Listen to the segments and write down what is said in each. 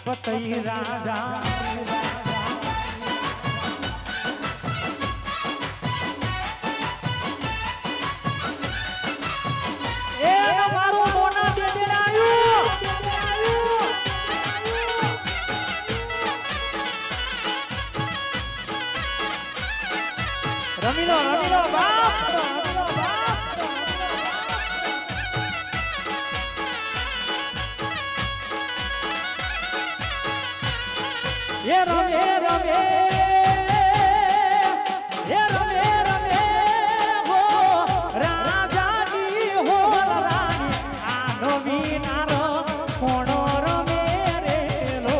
પતઈ રાજા એ મારું મોના દેરાયું રમીલો બાપ એ રમે રમે એ રમે રમે હો રાજાની હો રાણી આ નવી નારો કોણો રમે રે લો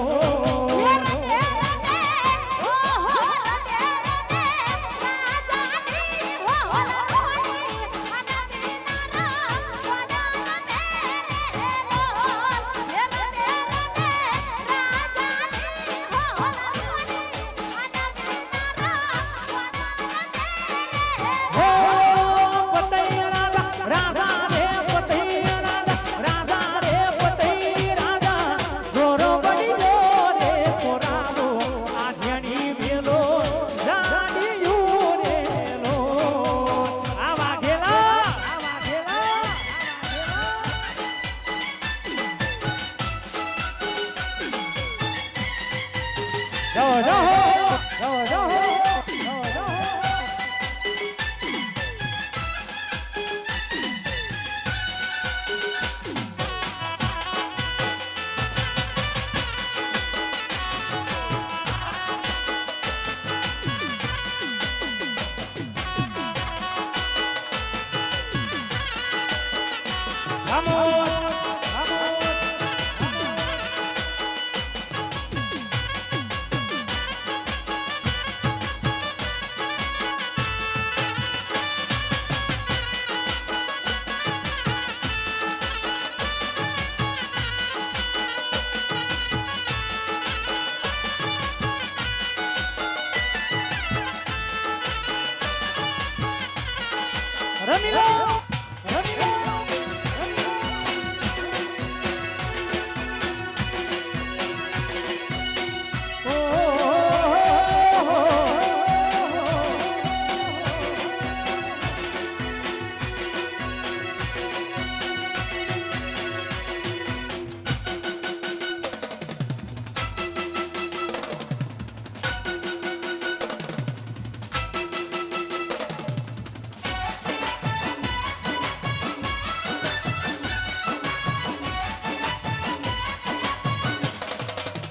રમીલો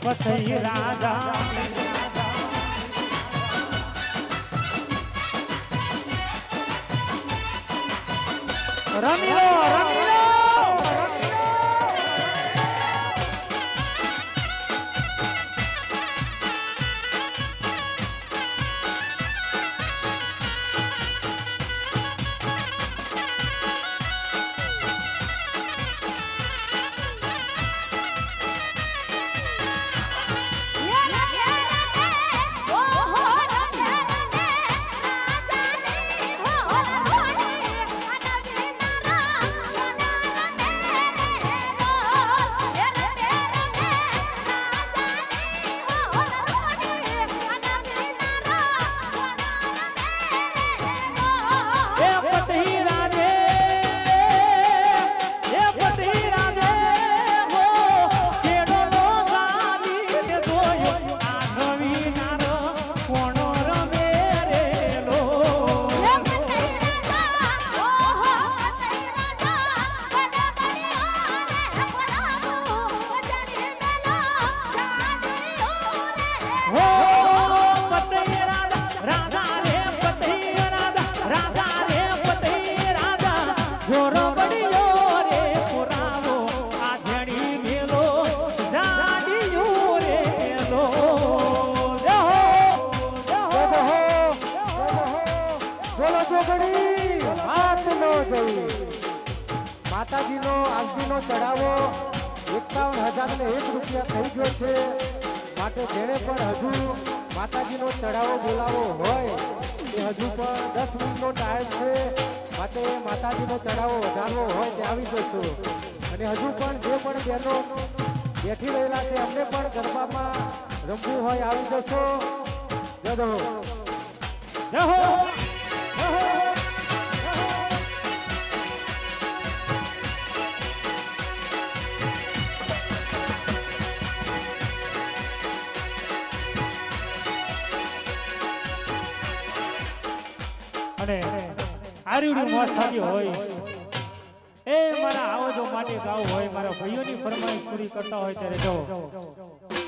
પતઈ રાજા રમીલો માતાજીનો આજનો ચડાવો 51,001 રૂપિયા થઈ ગયો છે માટે જેણે પણ હજુ માતાજીનો ચડાવો બોલાવો હોય એ હજુ પણ 10 મિનિટનો ટાઈમ છે માટે માતાજીનો ચડાવો વધારવો હોય તે આવી જશો અને હજુ પણ જે પણ બહેનો બેઠી રહેલા છે અમને પણ ગરબામાં રમવું હોય આવી જશો. જય હો. જય હો જય હો. અને આર્યુનું મોત થતી હોય એ મારા આવાજો માટે ગાવું હોય મારા ભાઈઓની ફરમાઈશ પૂરી કરતા હોય ત્યારે જો